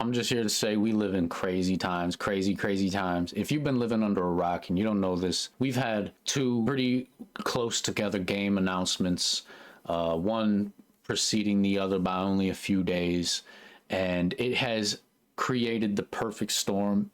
I'm just here to say we live in crazy times, crazy, crazy times. If you've been living under a rock and you don't know this, we've had two pretty close together game announcements, one preceding the other by only a few days, and it has created the perfect storm.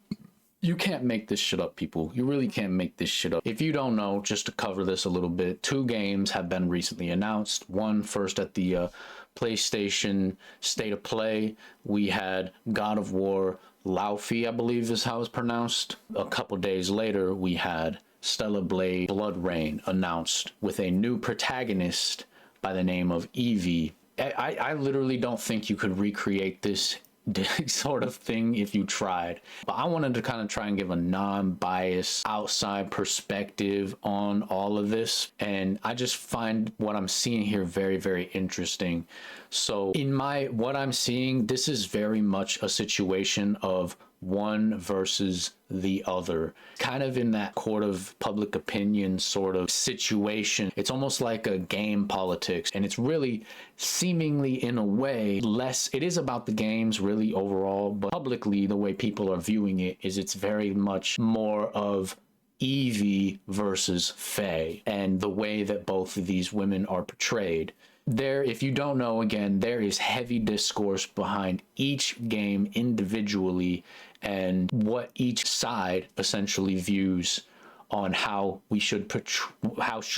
You can't make this shit up, people. You really can't make this shit up. If you don't know, just to cover this a little bit, two games have been recently announced. One first at the PlayStation State of Play. We had God of War Laufey, I believe is how it's pronounced. A couple days later, we had Stellar Blade Blood Rain announced with a new protagonist by the name of Evie. I literally don't think you could recreate this sort of thing if you tried, but I wanted to kind of try and give a non-biased outside perspective on all of this, and I just find what I'm seeing here very, very interesting. So in what I'm seeing, this is very much a situation of one versus the other, kind of in that court of public opinion sort of situation. It's almost like a game politics, and it's really seemingly in a way less, it is about the games really overall, but publicly the way people are viewing it is it's very much more of Evie versus Faye and the way that both of these women are portrayed. There, if you don't know, again, there is heavy discourse behind each game individually and what each side essentially views on how we should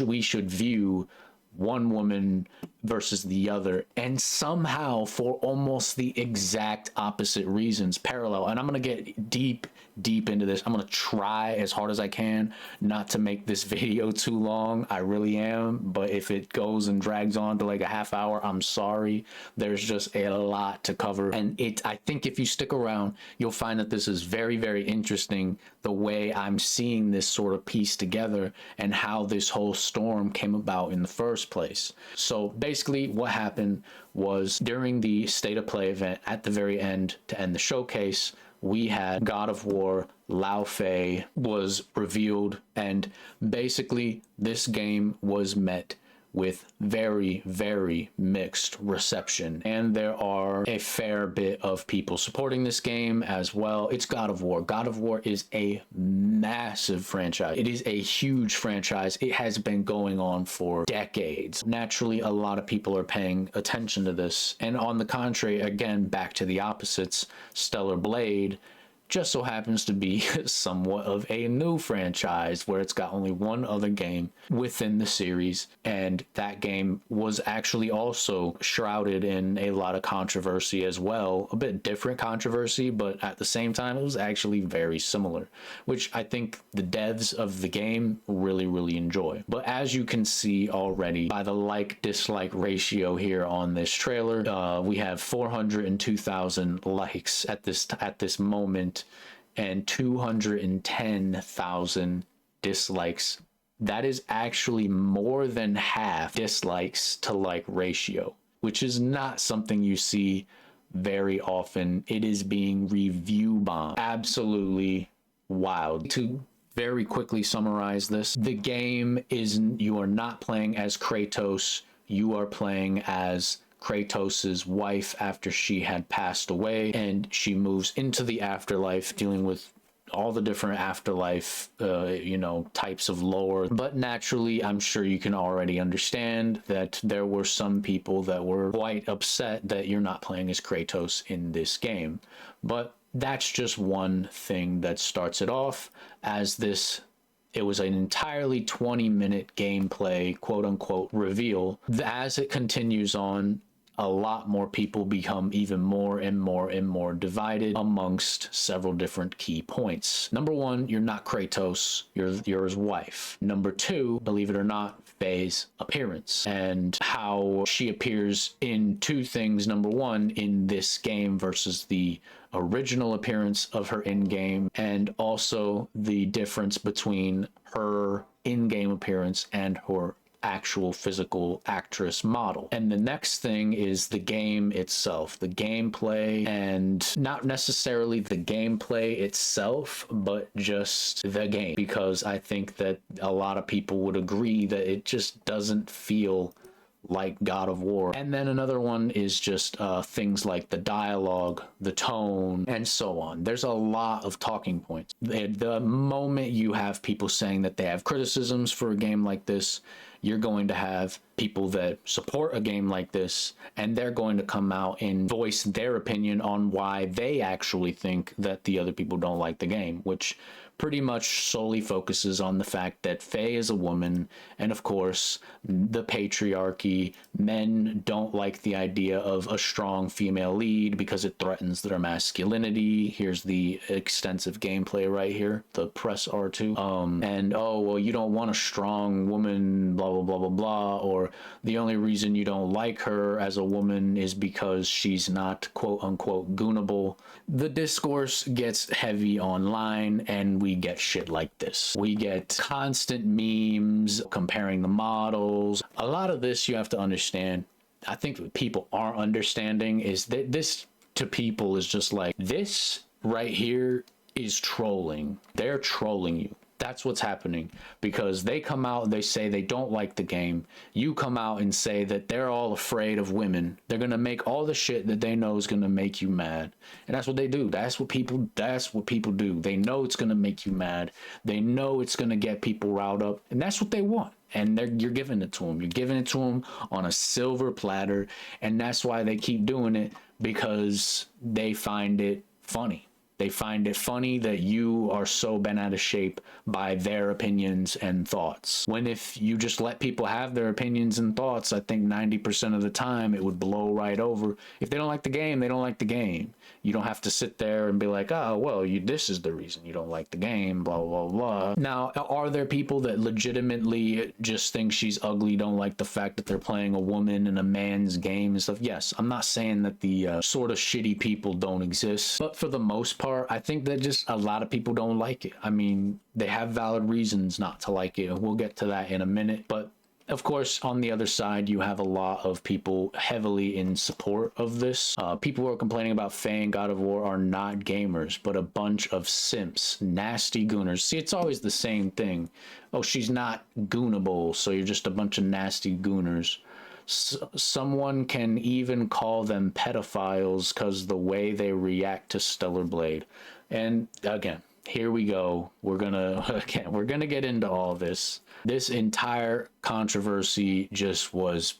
we should view one woman versus the other, and somehow for almost the exact opposite reasons, parallel. And I'm gonna get deep into this. I'm gonna try as hard as I can not to make this video too long. I really am, but if it goes and drags on to like a half hour, I'm sorry. There's just a lot to cover, and I think if you stick around, you'll find that this is very, very interesting, the way I'm seeing this sort of piece together and how this whole storm came about in the first place. So basically what happened was, during the State of Play event at the very end, to end the showcase, we had God of War Laufey was revealed, and basically this game was met with very, very mixed reception, and there are a fair bit of people supporting this game as well. It's God of War. God of War is a massive franchise. It is a huge franchise. It has been going on for decades. Naturally, a lot of people are paying attention to this, and on the contrary, again, back to the opposites, Stellar Blade just so happens to be somewhat of a new franchise where it's got only one other game within the series, and that game was actually also shrouded in a lot of controversy as well. A bit different controversy, but at the same time it was actually very similar, which I think the devs of the game really, really enjoy. But as you can see already by the like-dislike ratio here on this trailer, we have 402,000 likes at this moment, and 210,000 dislikes. That is actually more than half dislikes to like ratio, which is not something you see very often. It is being review bombed. Absolutely wild. To very quickly summarize this, the game is, you are not playing as Kratos, you are playing as Kratos's wife after she had passed away, and she moves into the afterlife, dealing with all the different afterlife types of lore. But naturally, I'm sure you can already understand that there were some people that were quite upset that you're not playing as Kratos in this game. But that's just one thing that starts it off, as this, it was an entirely 20-minute gameplay, quote unquote, reveal. As it continues on, a lot more people become even more and more divided amongst several different key points. Number one, you're not Kratos, you're his wife. Number two, believe it or not, Faye's appearance and how she appears in two things. Number one, in this game versus the original appearance of her in-game, and also the difference between her in-game appearance and her actual physical actress model. And the next thing is the game itself, the gameplay, and not necessarily the gameplay itself, but just the game, because I think that a lot of people would agree that it just doesn't feel like God of War. And then another one is just things like the dialogue, the tone, and so on. There's a lot of talking points. The moment you have people saying that they have criticisms for a game like this, you're going to have people that support a game like this, and they're going to come out and voice their opinion on why they actually think that the other people don't like the game, which pretty much solely focuses on the fact that Faye is a woman, and of course, the patriarchy. Men don't like the idea of a strong female lead because it threatens their masculinity. Here's the extensive gameplay right here, the press R2. And oh, well, you don't want a strong woman, blah, blah, blah, blah, blah, or the only reason you don't like her as a woman is because she's not quote unquote goonable. The discourse gets heavy online, and we get shit like this. We get constant memes comparing the models. A lot of this you have to understand. I think what people aren't understanding is that this to people is just like, this right here is trolling. They're trolling you. That's what's happening, because they come out, they say they don't like the game. You come out and say that they're all afraid of women. They're going to make all the shit that they know is going to make you mad. And that's what they do. That's what people do. They know it's going to make you mad. They know it's going to get people riled up, and that's what they want. And you're giving it to them. You're giving it to them on a silver platter. And that's why they keep doing it, because they find it funny. They find it funny that you are so bent out of shape by their opinions and thoughts. When if you just let people have their opinions and thoughts, I think 90% of the time it would blow right over. If they don't like the game, they don't like the game. You don't have to sit there and be like, oh, well, this is the reason you don't like the game, blah, blah, blah. Now, are there people that legitimately just think she's ugly, don't like the fact that they're playing a woman in a man's game and stuff? Yes, I'm not saying that the sort of shitty people don't exist, but for the most part, I think that just a lot of people don't like it. I mean, they have valid reasons not to like it, and we'll get to that in a minute. But of course, on the other side, you have a lot of people heavily in support of this. People who are complaining about Faye and God of War are not gamers, but a bunch of simps, nasty gooners. See, it's always the same thing. Oh, she's not goonable, so you're just a bunch of nasty gooners. Someone can even call them pedophiles because the way they react to Stellar Blade. And again, here we go. We're gonna get into all this. This entire controversy just was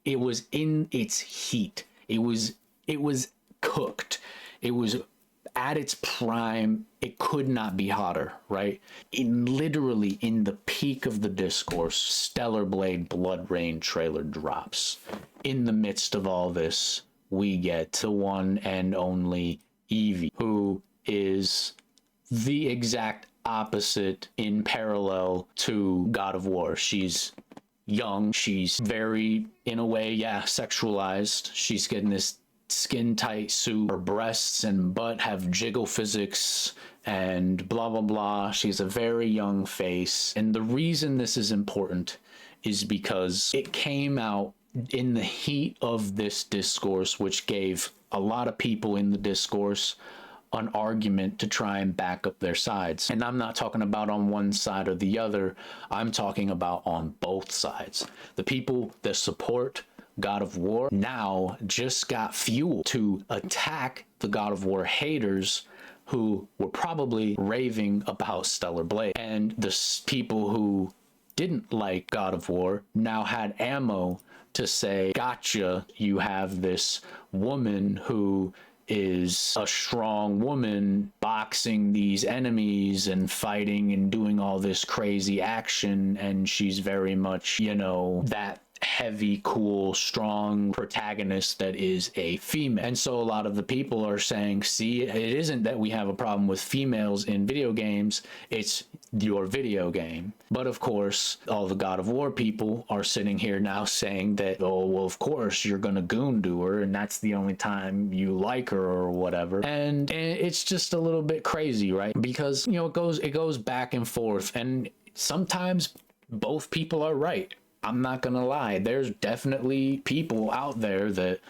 in its heat. It was cooked. It was at its prime. It could not be hotter, right? Literally in the peak of the discourse, Stellar Blade Blood Rain trailer drops. In the midst of all this, we get the one and only Evie, who is the exact opposite in parallel to God of War. She's young. She's very, in a way, sexualized. She's getting this skin tight suit. Her breasts and butt have jiggle physics and blah blah blah. She's a very young face, and the reason this is important is because it came out in the heat of this discourse, which gave a lot of people in the discourse an argument to try and back up their sides. And I'm not talking about on one side or the other. I'm talking about on both sides. The people that support God of War now just got fuel to attack the God of War haters who were probably raving about Stellar Blade. And the people who didn't like God of War now had ammo to say, gotcha, you have this woman who is a strong woman boxing these enemies and fighting and doing all this crazy action, and she's very much, that heavy, cool, strong protagonist that is a female. And so a lot of the people are saying, see, it isn't that we have a problem with females in video games, it's your video game. But of course, all the God of War people are sitting here now saying that, oh, well, of course, you're gonna goon to her, and that's the only time you like her or whatever. And it's just a little bit crazy, right? Because, it goes back and forth, and sometimes both people are right. I'm not gonna lie, there's definitely people out there that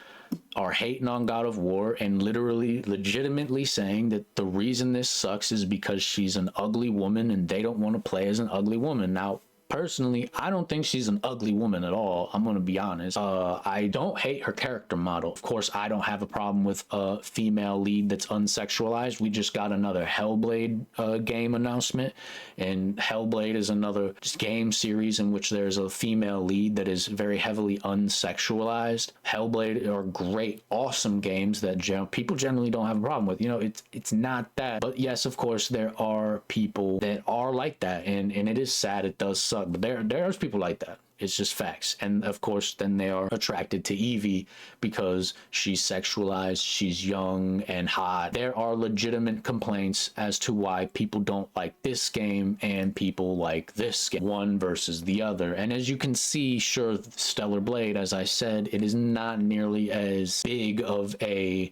are hating on God of War and legitimately saying that the reason this sucks is because she's an ugly woman and they don't want to play as an ugly woman. Now, personally, I don't think she's an ugly woman at all. I'm gonna be honest. I don't hate her character model. Of course, I don't have a problem with a female lead that's unsexualized. We just got another Hellblade game announcement, and Hellblade is another game series in which there's a female lead that is very heavily unsexualized. Hellblade are great, awesome games that people generally don't have a problem with. You know, it's not that, but yes, of course, there are people that are like that, and it is sad. It does suck, but there's people like that. It's just facts. And of course, then they are attracted to Evie because she's sexualized, she's young and hot. There are legitimate complaints as to why people don't like this game and people like this game, one versus the other. And as you can see, sure, Stellar Blade, as I said, it is not nearly as big of a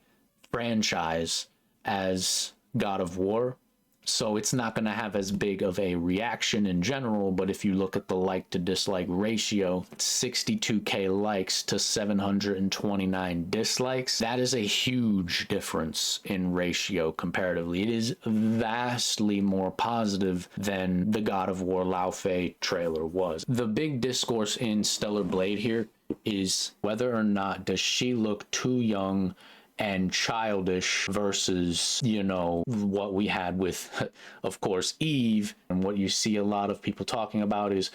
franchise as God of War. So it's not going to have as big of a reaction in general, but if you look at the like to dislike ratio, 62k likes to 729 dislikes, that is a huge difference in ratio comparatively. It is vastly more positive than the God of War Lao Fei trailer was. The big discourse in Stellar Blade here is whether or not does she look too young and childish versus, you know, what we had with, of course, Eve. And what you see a lot of people talking about is,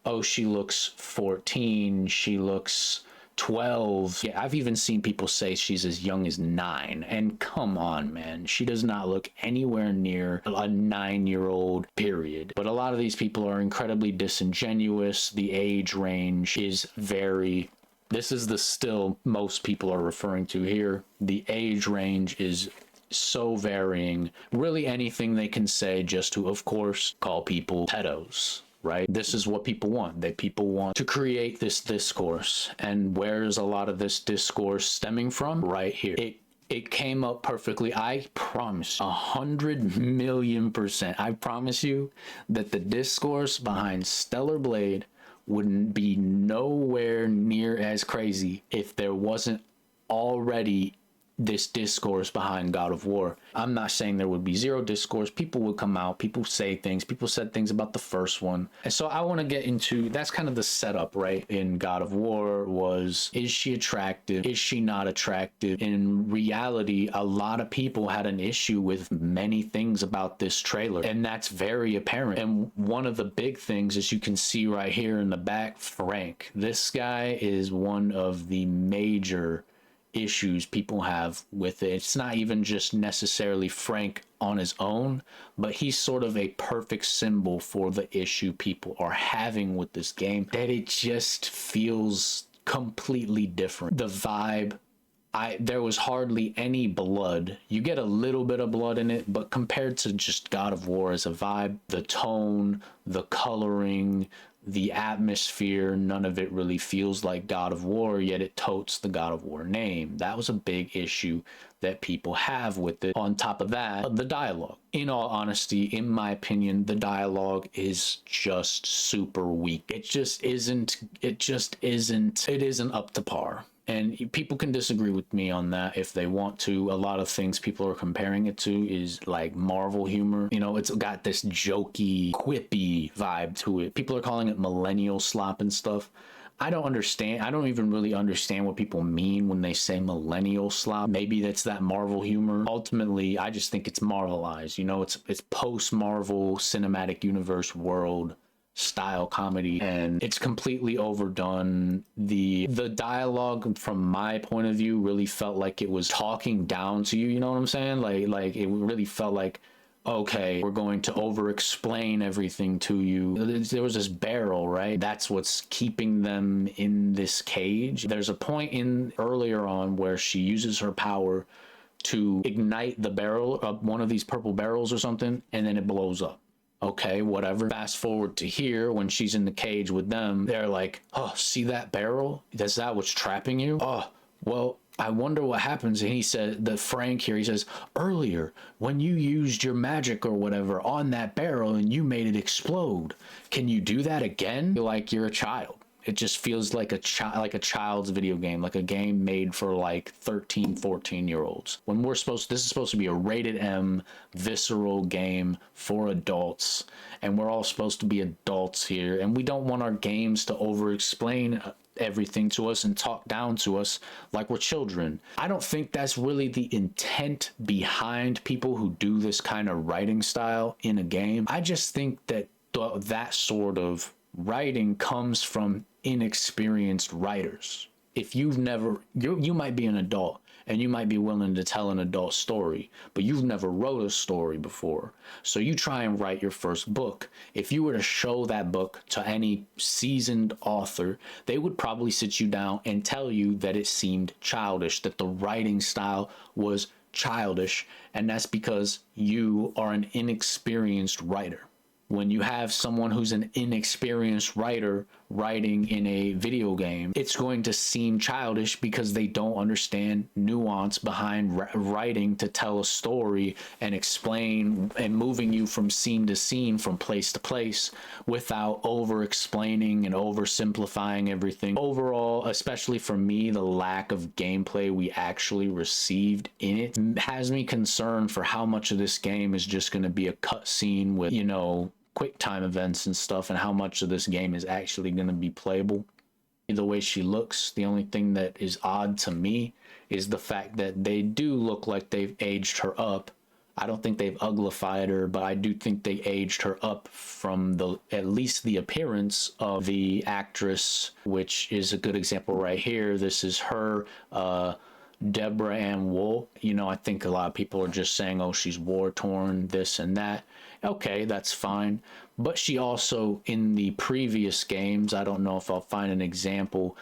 oh, she looks 14, she looks 12. Yeah, I've even seen people say she's as young as 9. And come on, man, she does not look anywhere near a 9-year-old, period. But a lot of these people are incredibly disingenuous. The age range is very... This is the still most people are referring to here. The age range is so varying. Really anything they can say just to, of course, call people pedos, right? This is what people want. People want to create this discourse. And where is a lot of this discourse stemming from? Right here. It came up perfectly. I promise 100,000,000%. I promise you that the discourse behind Stellar Blade wouldn't be nowhere near as crazy if there wasn't already this discourse behind God of War. I'm not saying there would be zero discourse. People would come out, people say things, people said things about the first one. And so I want to get into, that's kind of the setup, right? In God of War was, is she attractive? Is she not attractive? In reality, a lot of people had an issue with many things about this trailer, and that's very apparent. And one of the big things, as you can see right here in the back, Frank. This guy is one of the major issues people have with it. It's not even just necessarily Frank on his own, but he's sort of a perfect symbol for the issue people are having with this game, that it just feels completely different. The vibe, there was hardly any blood. You get a little bit of blood in it, but compared to just God of War as a vibe, the tone, the coloring, the atmosphere, none of it really feels like God of War, yet it totes the God of War name. That was a big issue that people have with it. On top of that, the dialogue. In all honesty, in my opinion, the dialogue is just super weak. It isn't up to par. And people can disagree with me on that if they want to. A lot of things people are comparing it to is like Marvel humor. You know, it's got this jokey, quippy vibe to it. People are calling it millennial slop and stuff. I don't understand. I don't even really understand what people mean when they say millennial slop. Maybe that's that Marvel humor. Ultimately, I just think it's Marvelized. You know, it's post-Marvel cinematic universe world style comedy, and it's completely overdone. The dialogue from my point of view really felt like it was talking down to you, you know what I'm saying? Like it really felt like, okay, we're going to over explain everything to you. There was this barrel, right? That's what's keeping them in this cage. There's a point in earlier on where she uses her power to ignite the barrel of one of these purple barrels or something, and then it blows up. Okay, whatever. Fast forward to here when she's in the cage with them. They're like, oh, see that barrel? Is that what's trapping you? Oh, well, I wonder what happens. And he said, the Frank here, he says, earlier, when you used your magic or whatever on that barrel and you made it explode, can you do that again? Like you're a child. It just feels like a child's video game, like a game made for like 13, 14 year olds. When this is supposed to be a rated M visceral game for adults, and we're all supposed to be adults here, and we don't want our games to over explain everything to us and talk down to us like we're children. I don't think that's really the intent behind people who do this kind of writing style in a game. I just think that that sort of writing comes from inexperienced writers. If you've never, you might be an adult and you might be willing to tell an adult story, but you've never wrote a story before. So you try and write your first book. If you were to show that book to any seasoned author, they would probably sit you down and tell you that it seemed childish, that the writing style was childish, and that's because you are an inexperienced writer. When you have someone who's an inexperienced writer writing in a video game, it's going to seem childish because they don't understand nuance behind writing to tell a story and explain and moving you from scene to scene, from place to place, without over explaining and oversimplifying everything. Overall, especially for me, the lack of gameplay we actually received in it has me concerned for how much of this game is just going to be a cutscene with, quick time events and stuff, and how much of this game is actually going to be playable. The way she looks, the only thing that is odd to me is the fact that they do look like they've aged her up. I don't think they've uglified her, but I do think they aged her up from at least the appearance of the actress, which is a good example right here. This is her, Deborah Ann Wool. I think a lot of people are just saying, oh, she's war torn, this and that. Okay, that's fine. But she also, in the previous games, I don't know if I'll find an example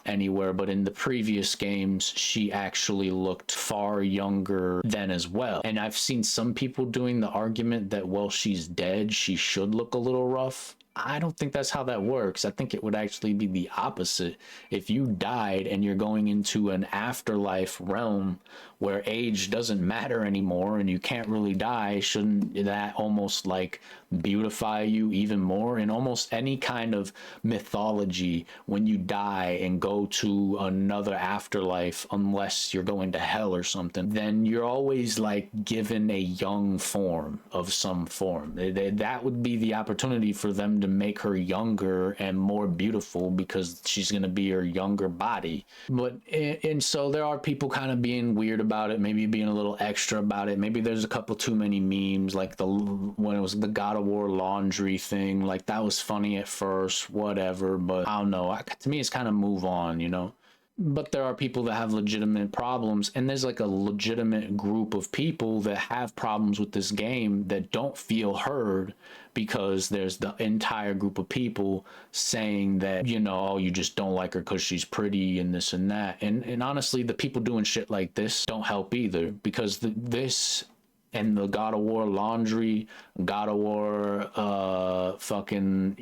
anywhere, but in the previous games, she actually looked far younger then as well. And I've seen some people doing the argument that, well, she's dead, she should look a little rough. I don't think that's how that works. I think it would actually be the opposite. If you died and you're going into an afterlife realm where age doesn't matter anymore and you can't really die, shouldn't that almost like beautify you even more? In almost any kind of mythology, when you die and go to another afterlife, unless you're going to hell or something, then you're always like given a young form of some form. That would be the opportunity for them to make her younger and more beautiful, because she's going to be her younger body. And so there are people kind of being weird about it, maybe being a little extra about it. Maybe there's a couple too many memes, like when it was the God of War laundry thing, like that was funny at first, whatever, but I don't know, to me it's kind of move on. But there are people that have legitimate problems, and there's like a legitimate group of people that have problems with this game that don't feel heard, because there's the entire group of people saying that, oh, you just don't like her because she's pretty and this and that. And honestly, the people doing shit like this don't help either, because this and the God of War laundry, God of War, fucking,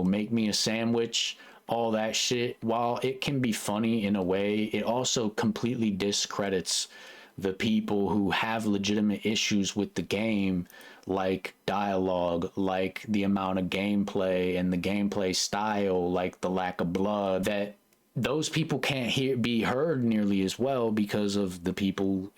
make me a sandwich, all that shit, while it can be funny in a way, it also completely discredits the people who have legitimate issues with the game, like dialogue, like the amount of gameplay and the gameplay style, like the lack of blood. That those people can't be heard nearly as well because of the people,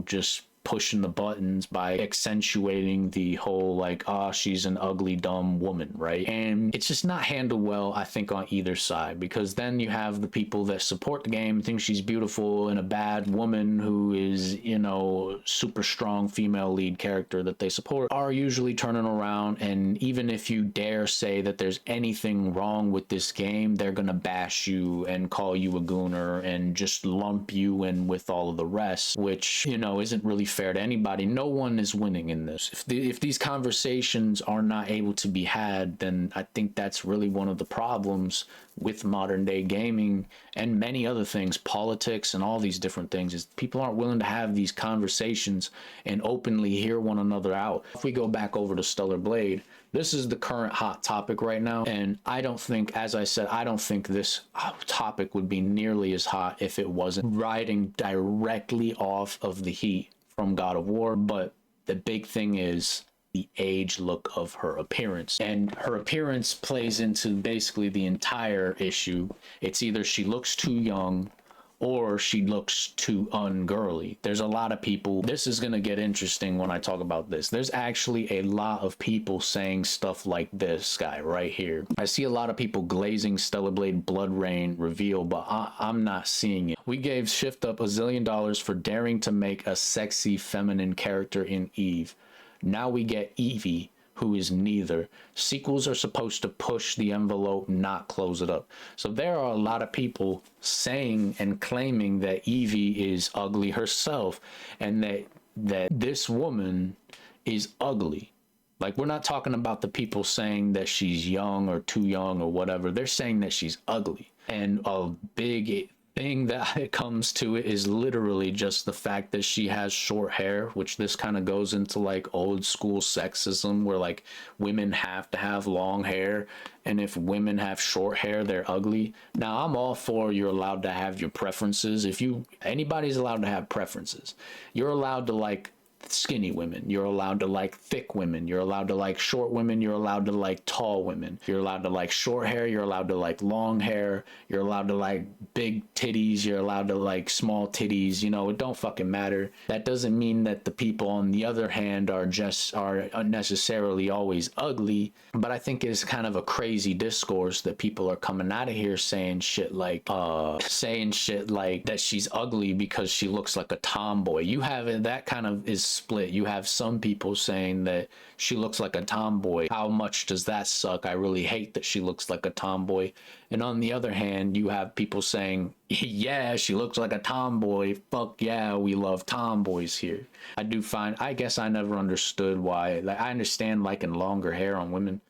just pushing the buttons by accentuating the whole like, she's an ugly dumb woman, right? And it's just not handled well, I think, on either side, because then you have the people that support the game, think she's beautiful, and a bad woman who is, super strong female lead character that they support are usually turning around, and even if you dare say that there's anything wrong with this game, they're gonna bash you and call you a gooner and just lump you in with all of the rest, which, isn't really fair to anybody. No one is winning in this. If these conversations are not able to be had, then I think that's really one of the problems with modern day gaming and many other things, politics and all these different things, is people aren't willing to have these conversations and openly hear one another out. If we go back over to Stellar Blade, this is the current hot topic right now, and I don't think, as I said, I don't think this topic would be nearly as hot if it wasn't riding directly off of the heat from God of War. But the big thing is, the age look of her appearance. And her appearance plays into basically the entire issue. It's either she looks too young or she looks too ungirly. There's a lot of people, this is going to get interesting when I talk about this. There's actually a lot of people saying stuff like this guy right here. I see a lot of people glazing Stellar Blade Blood Rain reveal, but I'm not seeing it. We gave Shift Up $1 zillion for daring to make a sexy feminine character in Eve. Now we get Evie, who is neither. Sequels are supposed to push the envelope, not close it up. So there are a lot of people saying and claiming that Evie is ugly herself, and that this woman is ugly. Like, we're not talking about the people saying that she's young or too young or whatever. They're saying that she's ugly. And a big thing that comes to it is literally just the fact that she has short hair, which this kind of goes into like old school sexism where like women have to have long hair, and if women have short hair they're ugly. Now I'm all for you're allowed to have your preferences. If anybody's allowed to have preferences, you're allowed to like skinny women, you're allowed to like thick women, you're allowed to like short women, you're allowed to like tall women, you're allowed to like short hair, you're allowed to like long hair, you're allowed to like big titties, you're allowed to like small titties. You know, it don't fucking matter. That doesn't mean that the people on the other hand are unnecessarily always ugly. But I think it's kind of a crazy discourse that people are coming out of here saying shit like that she's ugly because she looks like a tomboy. You have it, that kind of is split. You have some people saying that she looks like a tomboy. How much does that suck? I really hate that she looks like a tomboy. And on the other hand, you have people saying, yeah, she looks like a tomboy. Fuck yeah, we love tomboys here. I guess I never understood why. Like, I understand liking longer hair on women,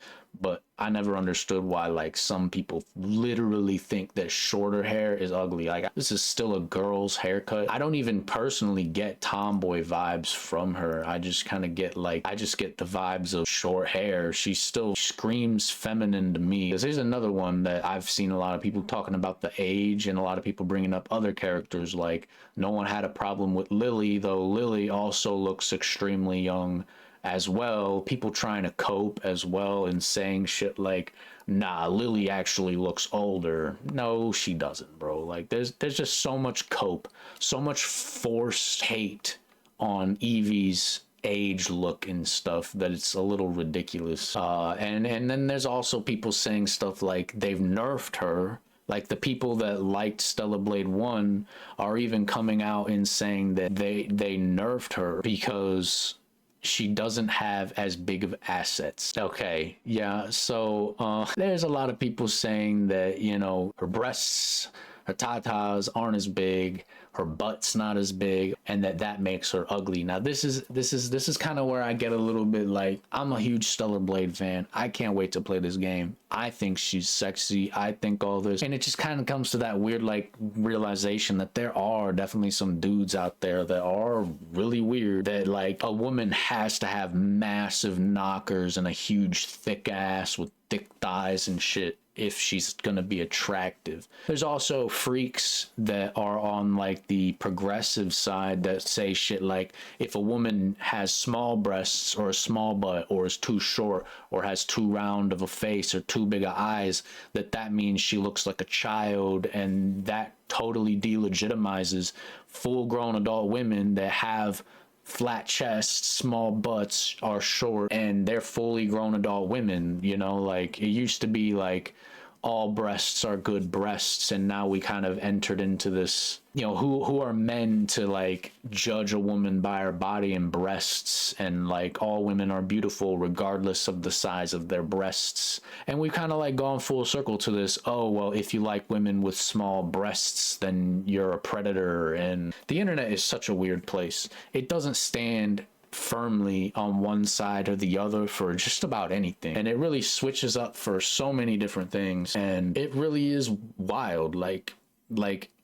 but I never understood why like some people literally think that shorter hair is ugly. Like, this is still a girl's haircut. I don't even personally get tomboy vibes from her. I just kind of get the vibes of short hair. She still screams feminine to me. This is another one that I've seen a lot of people talking about the age, and a lot of people bringing up other characters. Like, no one had a problem with Lily, though Lily also looks extremely young as well. People trying to cope as well and saying shit like, nah, Lily actually looks older. No, she doesn't, bro. Like, there's just so much cope, so much forced hate on Evie's age look and stuff that it's a little ridiculous. And then there's also people saying stuff like they've nerfed her. Like, the people that liked Stellar Blade 1 are even coming out and saying that they nerfed her because she doesn't have as big of assets. Okay, yeah, so there's a lot of people saying that, you know, her breasts, her tatas aren't as big, her butt's not as big, and that makes her ugly. Now this is kind of where I get a little bit like, I'm a huge Stellar Blade fan. I can't wait to play this game. I think she's sexy. I think all this, and it just kind of comes to that weird like realization that there are definitely some dudes out there that are really weird, that like a woman has to have massive knockers and a huge thick ass with thick thighs and shit if she's gonna be attractive. There's also freaks that are on like the progressive side that say shit like, if a woman has small breasts or a small butt or is too short or has too round of a face or too big of eyes, that means she looks like a child, and that totally delegitimizes full-grown adult women that have flat chests, small butts, are short, and they're fully grown adult women. You know, like, it used to be like all breasts are good breasts, and now we kind of entered into this, you know, who are men to like judge a woman by her body and breasts, and like all women are beautiful regardless of the size of their breasts. And we've kind of like gone full circle to this, oh well, if you like women with small breasts then you're a predator. And the internet is such a weird place. It doesn't stand firmly on one side or the other for just about anything, and it really switches up for so many different things, and it really is wild. Like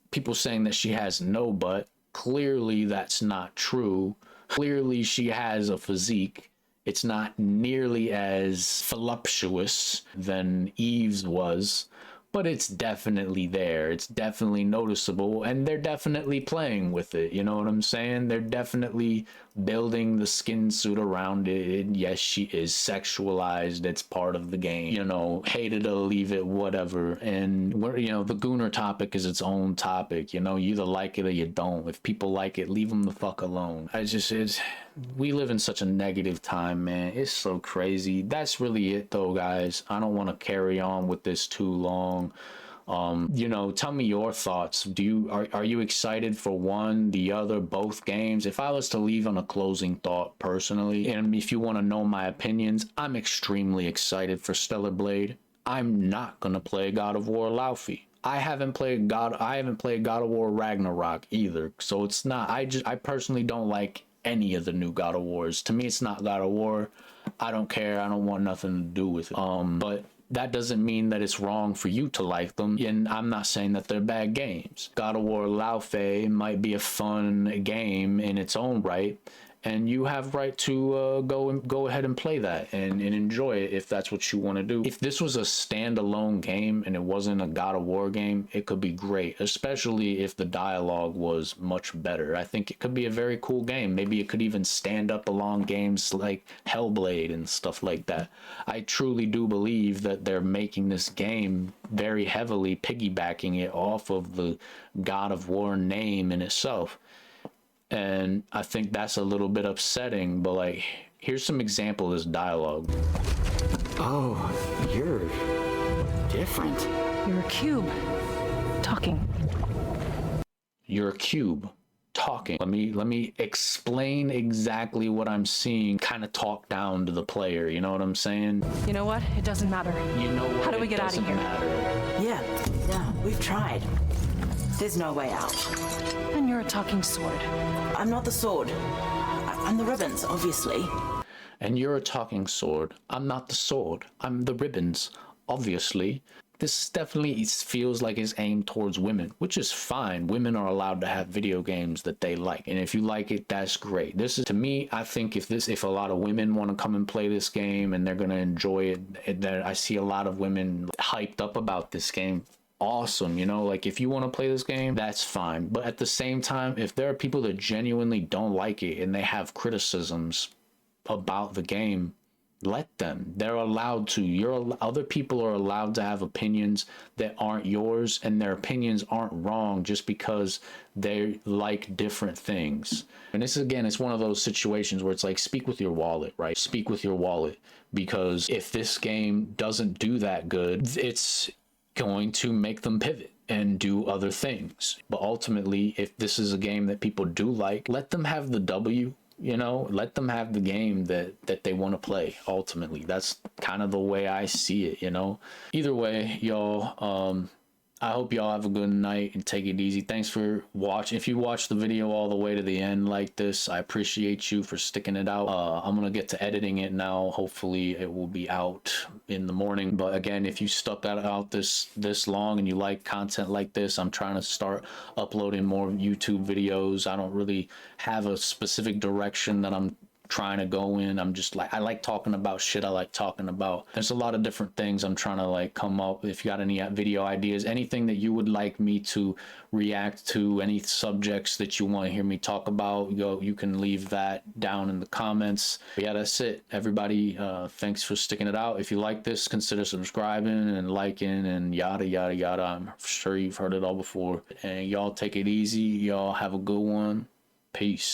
people saying that she has no butt. Clearly that's not true. Clearly she has a physique. It's not nearly as voluptuous than Eve's was, but it's definitely there. It's definitely noticeable, and they're definitely playing with it. You know what I'm saying? They're definitely building the skin suit around it. And yes, she is sexualized. It's part of the game. You know, hate it or leave it, whatever. And where, you know, the Gooner topic is its own topic. You know, you either like it or you don't. If people like it, leave them the fuck alone. We live in such a negative time, man. It's so crazy. That's really it though, guys. I don't want to carry on with this too long. You know, tell me your thoughts. Are you excited for one, the other, both games? If I was to leave on a closing thought personally, and if you want to know my opinions, I'm extremely excited for Stellar Blade. I'm not gonna play God of War Laufey. I haven't played God of War Ragnarok either. So it's not, I personally don't like any of the new God of Wars. To me, it's not God of War. I don't care. I don't want nothing to do with it. But that doesn't mean that it's wrong for you to like them, and I'm not saying that they're bad games. God of War Laufey might be a fun game in its own right, and you have right to go ahead and play that and enjoy it if that's what you want to do. If this was a standalone game and it wasn't a God of War game, it could be great, especially if the dialogue was much better. I think it could be a very cool game. Maybe it could even stand up along games like Hellblade and stuff like that. I truly do believe that they're making this game very heavily piggybacking it off of the God of War name in itself. And I think that's a little bit upsetting, but like, here's some example of this dialogue. Oh, you're different. You're a cube. Talking. You're a cube. Talking. Let me explain exactly what I'm seeing, kind of talk down to the player, you know what I'm saying? You know what? It doesn't matter. You know what? How do we get out of here? Yeah, we've tried. There's no way out. And you're a talking sword. I'm not the sword. I'm the ribbons, obviously. And you're a talking sword. I'm not the sword. I'm the ribbons, obviously. This definitely feels like it's aimed towards women, which is fine. Women are allowed to have video games that they like, and if you like it, that's great. This is, to me, I think if a lot of women want to come and play this game and they're gonna enjoy it, that I see a lot of women hyped up about this game. Awesome, you know, like if you want to play this game, that's fine. But at the same time, if there are people that genuinely don't like it and they have criticisms about the game, let them. They're allowed to. Other people are allowed to have opinions that aren't yours, and their opinions aren't wrong just because they like different things. And this, again, it's one of those situations where it's like, speak with your wallet, right? Speak with your wallet, because if this game doesn't do that good, it's going to make them pivot and do other things. But ultimately, if this is a game that people do like, let them have the W. You know, let them have the game that they want to play. Ultimately, that's kind of the way I see it, you know. Either way, y'all, I hope y'all have a good night and take it easy. Thanks for watching. If you watched the video all the way to the end like this, I appreciate you for sticking it out. I'm gonna get to editing it now. Hopefully it will be out in the morning. But again, if you stuck out this long and you like content like this, I'm trying to start uploading more YouTube videos. I don't really have a specific direction that I'm trying to go in. I'm just like, I like talking about shit I like talking about. There's a lot of different things I'm trying to like come up. If you got any video ideas, anything that you would like me to react to, any subjects that you want to hear me talk about, you can leave that down in the comments. But yeah, that's it, everybody. Thanks for sticking it out. If you like this, consider subscribing and liking and yada yada yada. I'm sure you've heard it all before. And y'all take it easy. Y'all have a good one. Peace.